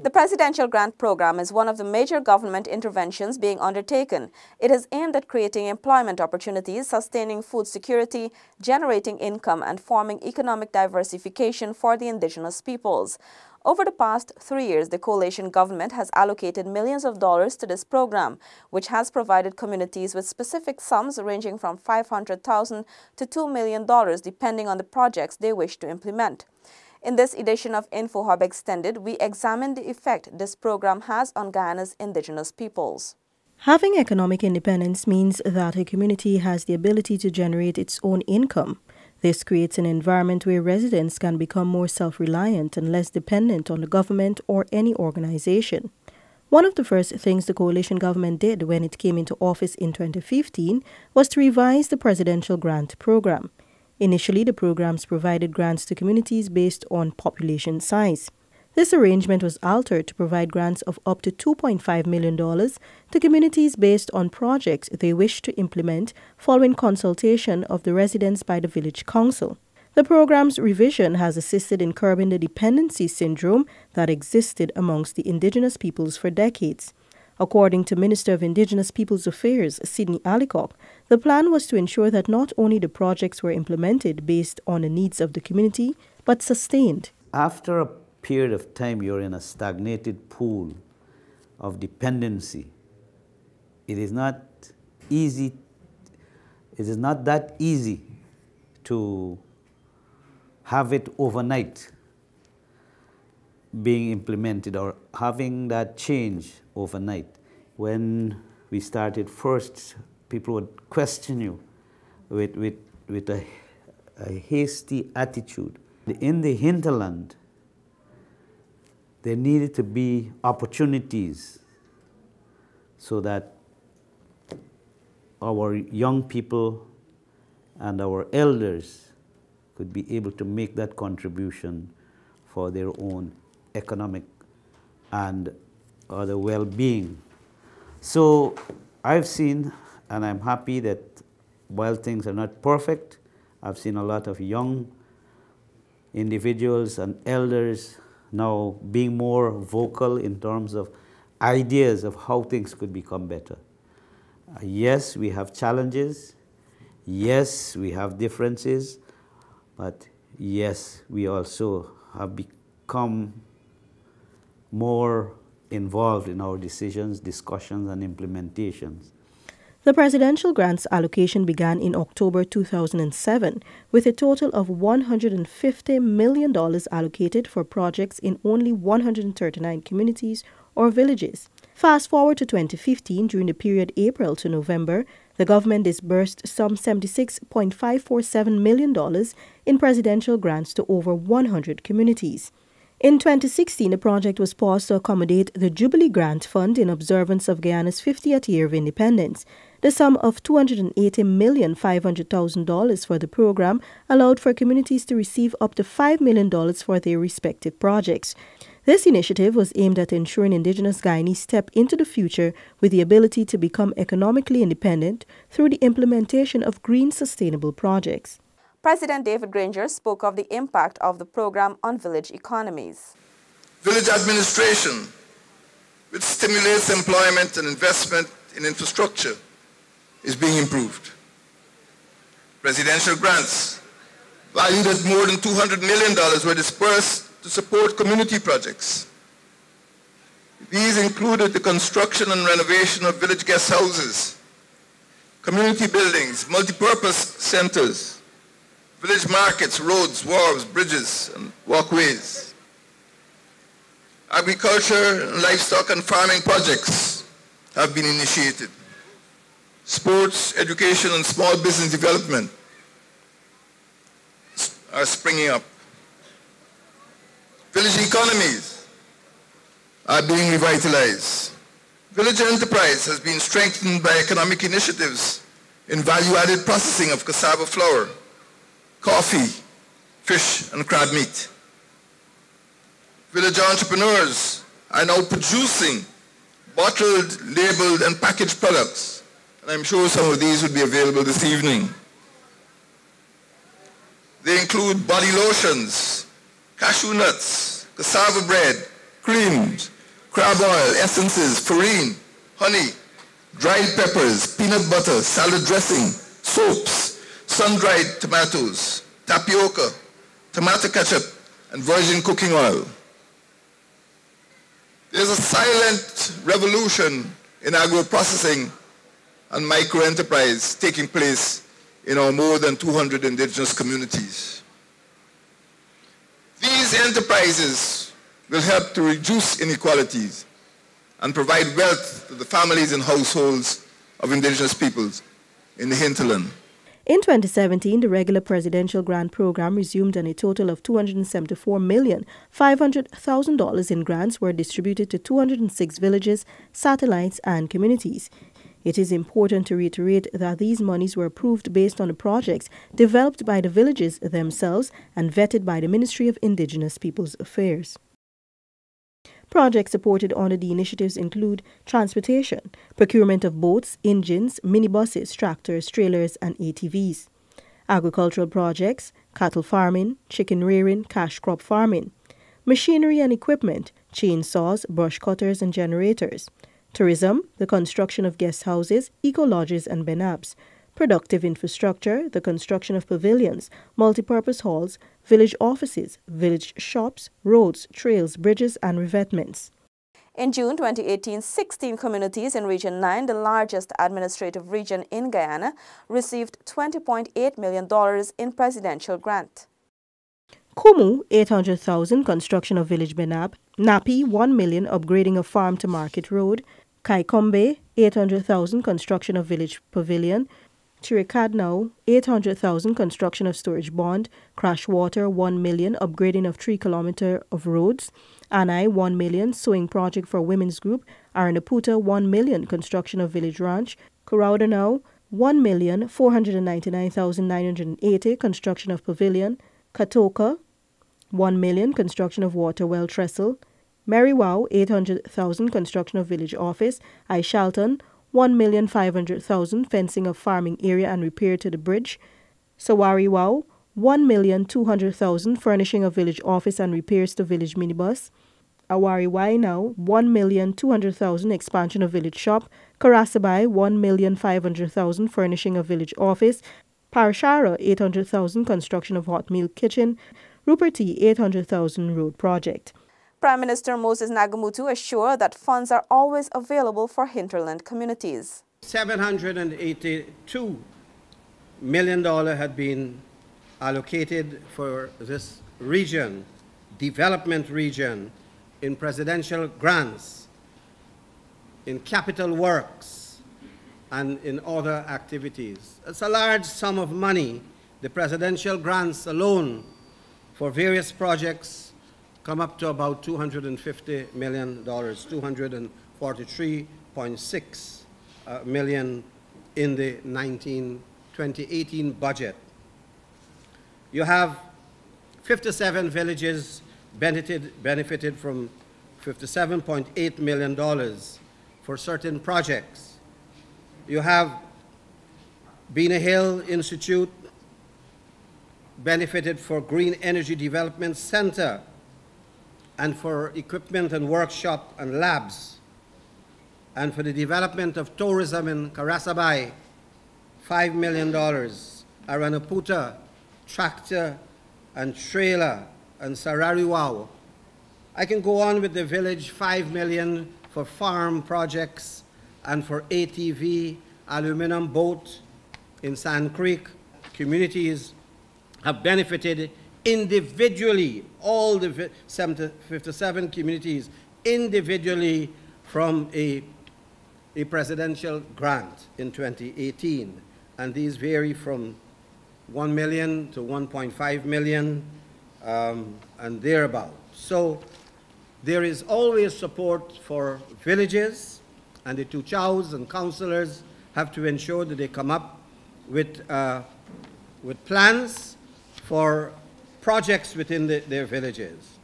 The Presidential Grant Program is one of the major government interventions being undertaken. It is aimed at creating employment opportunities, sustaining food security, generating income, and forming economic diversification for the indigenous peoples. Over the past 3 years, the coalition government has allocated millions of dollars to this program, which has provided communities with specific sums ranging from $500,000 to $2 million, depending on the projects they wish to implement. In this edition of InfoHub Extended, we examine the effect this program has on Guyana's indigenous peoples. Having economic independence means that a community has the ability to generate its own income. This creates an environment where residents can become more self-reliant and less dependent on the government or any organization. One of the first things the coalition government did when it came into office in 2015 was to revise the Presidential Grant Program. Initially, the programs provided grants to communities based on population size. This arrangement was altered to provide grants of up to $2.5 million to communities based on projects they wish to implement following consultation of the residents by the village council. The program's revision has assisted in curbing the dependency syndrome that existed amongst the indigenous peoples for decades. According to Minister of Indigenous Peoples Affairs, Sidney Alicock, the plan was to ensure that not only the projects were implemented based on the needs of the community, but sustained. After a period of time, you're in a stagnated pool of dependency. It is not that easy to have it overnight being implemented or having that change overnight. When we started first, people would question you with a hasty attitude. In the hinterland, there needed to be opportunities so that our young people and our elders could be able to make that contribution for their own economic and other well-being. So I've seen, and I'm happy that while things are not perfect, I've seen a lot of young individuals and elders now being more vocal in terms of ideas of how things could become better. Yes, we have challenges. Yes, we have differences. But yes, we also have become more involved in our decisions, discussions, and implementations. The presidential grants allocation began in October 2007 with a total of $150 million allocated for projects in only 139 communities or villages. Fast forward to 2015, during the period April to November, the government disbursed some $76.547 million in presidential grants to over 100 communities. In 2016, the project was paused to accommodate the Jubilee Grant Fund in observance of Guyana's 50th year of independence. The sum of $280,500,000 for the program allowed for communities to receive up to $5 million for their respective projects. This initiative was aimed at ensuring indigenous Guyanese step into the future with the ability to become economically independent through the implementation of green sustainable projects. President David Granger spoke of the impact of the program on village economies. Village administration, which stimulates employment and investment in infrastructure, is being improved. Presidential grants, valued at more than $200 million, were dispersed to support community projects. These included the construction and renovation of village guest houses, community buildings, multipurpose centers, village markets, roads, wharves, bridges, and walkways. Agriculture, livestock, and farming projects have been initiated. Sports, education, and small business development are springing up. Village economies are being revitalized. Village enterprise has been strengthened by economic initiatives in value-added processing of cassava flour, coffee, fish, and crab meat. Village entrepreneurs are now producing bottled, labeled, and packaged products, and I'm sure some of these will be available this evening. They include body lotions, cashew nuts, cassava bread, creams, crab oil, essences, farine, honey, dried peppers, peanut butter, salad dressing, soaps, sun-dried tomatoes, tapioca, tomato ketchup, and virgin cooking oil. There's a silent revolution in agro-processing and micro-enterprise taking place in our more than 200 indigenous communities. These enterprises will help to reduce inequalities and provide wealth to the families and households of indigenous peoples in the hinterland. In 2017, the regular presidential grant program resumed, and a total of $274,500,000 in grants were distributed to 206 villages, satellites, and communities. It is important to reiterate that these monies were approved based on the projects developed by the villages themselves and vetted by the Ministry of Indigenous Peoples Affairs. Projects supported under the initiatives include transportation, procurement of boats, engines, minibuses, tractors, trailers, and ATVs; agricultural projects, cattle farming, chicken rearing, cash crop farming; machinery and equipment, chainsaws, brush cutters, and generators; tourism, the construction of guest houses, eco-lodges, and benabs; productive infrastructure, the construction of pavilions, multipurpose halls, village offices, village shops, roads, trails, bridges, and revetments. In June 2018, 16 communities in Region 9, the largest administrative region in Guyana, received $20.8 million in presidential grant. Kumu, $800,000 construction of village benab; Napi, $1 million upgrading of farm to market road; Kaikombe, $800,000 construction of village pavilion; Chiricadnau, $800,000 construction of storage bond; Crashwater, $1 million upgrading of 3 kilometers of roads; Anai, $1 million sewing project for women's group; Aranaputa, $1 million construction of village ranch; Coraudanau, $1,499,980 construction of pavilion; Katoka, $1 million construction of water well trestle; Meriwau, $800,000 construction of village office; Aishalton, $1,500,000 fencing of farming area and repair to the bridge; Sawariwau, $1,200,000 furnishing of village office and repairs to village minibus; Awariwainau, $1,200,000 expansion of village shop; Karasabai, $1,500,000 furnishing of village office; Parashara, $800,000 construction of hot meal kitchen; Ruperti, $800,000 road project. Prime Minister Moses Nagamutu assured that funds are always available for hinterland communities. $782 million had been allocated for this region, development region, in presidential grants, in capital works, and in other activities. It's a large sum of money. The presidential grants alone for various projects come up to about $250 million, $243.6 million in the 2018 budget. You have 57 villages benefited from $57.8 million for certain projects. You have Bena Hill Institute benefited for Green Energy Development Center and for equipment and workshop and labs, and for the development of tourism in Karasabai, $5 million, Aranaputa, tractor and trailer, and Sarariwau. I can go on with the village, $5 million for farm projects and for ATV, aluminum boat in Sand Creek. Communities have benefited individually, all the 57 communities individually from a presidential grant in 2018. And these vary from 1 million to 1.5 million and thereabout. So there is always support for villages, and the Tuchaus and councillors have to ensure that they come up with plans for projects within their villages.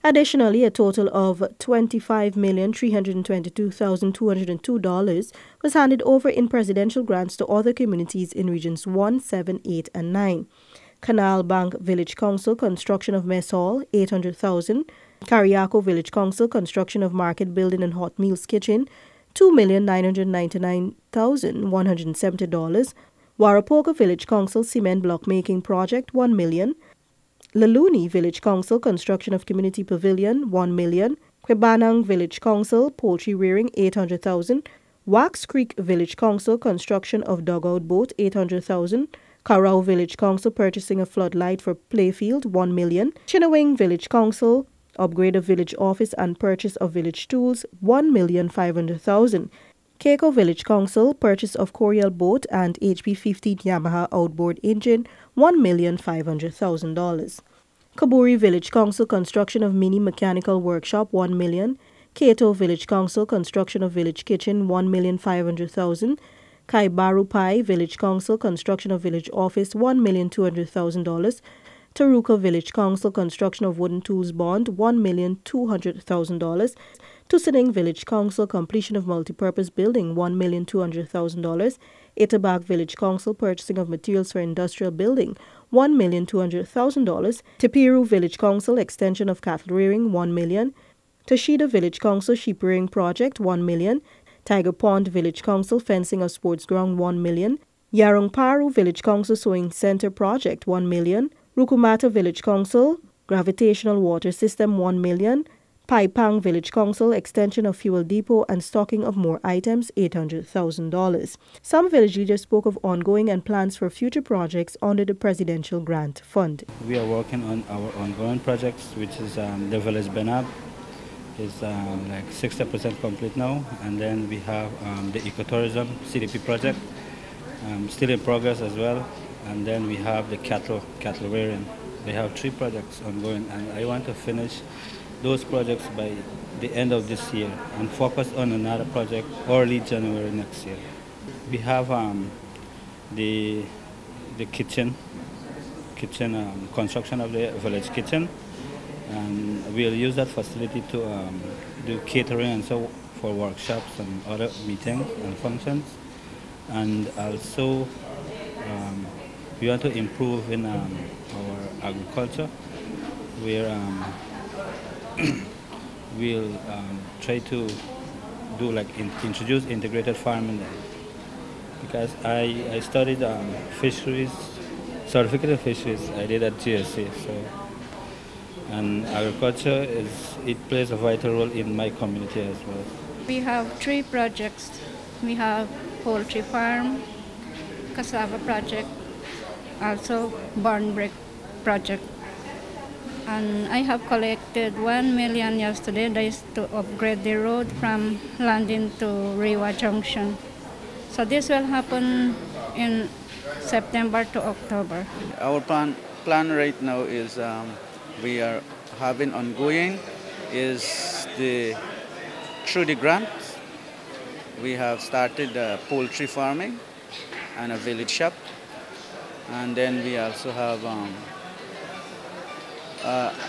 Additionally, a total of $25,322,202 was handed over in presidential grants to other communities in Regions 1, 7, 8, and 9. Canal Bank Village Council, construction of Mess Hall, $800,000. Cariaco Village Council, construction of Market Building and Hot Meals Kitchen, $2,999,170. Warapoka Village Council, cement block making project, $1 million. Laluni Village Council, construction of community pavilion, $1 million. Kwebanang Village Council, poultry rearing, $800,000. Wax Creek Village Council, construction of dugout boat, $800,000. Karau Village Council, purchasing a floodlight for playfield, $1 million. Chinawing Village Council, upgrade of village office and purchase of village tools, $1,500,000. Keiko Village Council, purchase of Coriel boat and HP 15 Yamaha outboard engine, $1,500,000. Kaburi Village Council, construction of mini mechanical workshop, $1 million. Kato Village Council, construction of village kitchen, $1,500,000. Kaibarupai Village Council, construction of village office, $1,200,000. Taruka Village Council, construction of wooden tools bond, $1,200,000. Tusading Village Council, completion of multipurpose building, $1,200,000. Itabak Village Council, purchasing of materials for industrial building, $1,200,000. Tipiru Village Council, extension of cattle rearing, $1 million. Tashida Village Council, sheep rearing project, $1 million. Tiger Pond Village Council, fencing of sports ground, $1 million. Yarongparu Village Council, sewing center project, $1 million. Rukumata Village Council, gravitational water system, $1 million. Paipang Village Council, extension of fuel depot and stocking of more items, $800,000. Some village leaders spoke of ongoing and plans for future projects under the Presidential Grant Fund. We are working on our ongoing projects, which is the Village Benab. It's like 60% complete now. And then we have the ecotourism CDP project, still in progress as well. And then we have the cattle rearing. We have 3 projects ongoing, and I want to finish those projects by the end of this year and focus on another project early January next year. We have the kitchen construction of the village kitchen, and we'll use that facility to do catering and so for workshops and other meetings and functions. And also we want to improve in our agriculture. We'll try to do introduce integrated farming there, because I studied fisheries, certificate fisheries. I did at GSC, and agriculture plays a vital role in my community as well. We have 3 projects. We have poultry farm, cassava project, also barn brick project. And I have collected $1 million yesterday. That is to upgrade the road from Landing to Rewa Junction. So this will happen in September to October. Our plan right now is we are having ongoing is through the grant. We have started poultry farming and a village shop, and then we also have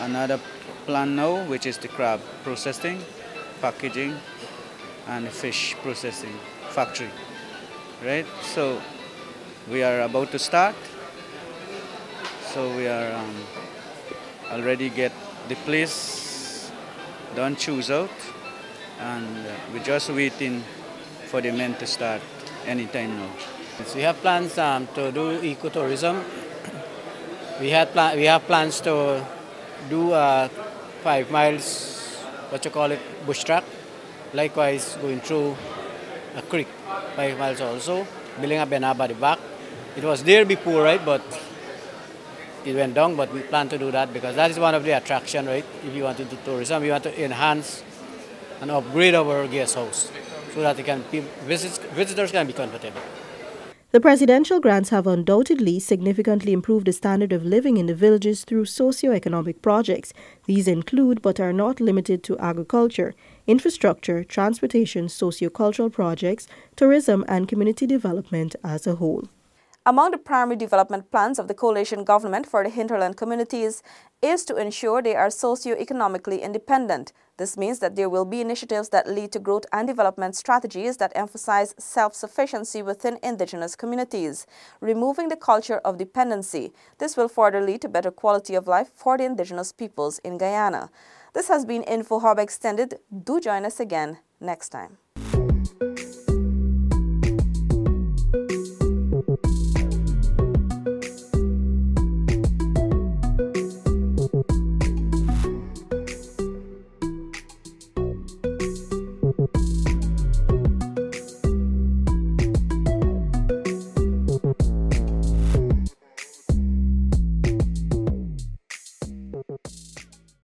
another plan now, which is the crab processing, packaging, and fish processing factory, right? So we are about to start. So we are already get the place done, choose out, and we're just waiting for the men to start anytime now. So we have plans to do ecotourism. We have plans to do 5 miles, bush track. Likewise, going through a creek, 5 miles also, building a benab at the back. It was there before, right, but it went down, but we plan to do that because that is one of the attractions, right? If you want to do tourism, we want to enhance and upgrade our guest house so that visitors can be comfortable. The presidential grants have undoubtedly significantly improved the standard of living in the villages through socio-economic projects. These include, but are not limited to, agriculture, infrastructure, transportation, socio-cultural projects, tourism, and community development as a whole. Among the primary development plans of the coalition government for the hinterland communities is to ensure they are socio-economically independent. This means that there will be initiatives that lead to growth and development strategies that emphasize self-sufficiency within indigenous communities, removing the culture of dependency. This will further lead to better quality of life for the indigenous peoples in Guyana. This has been InfoHub Extended. Do join us again next time.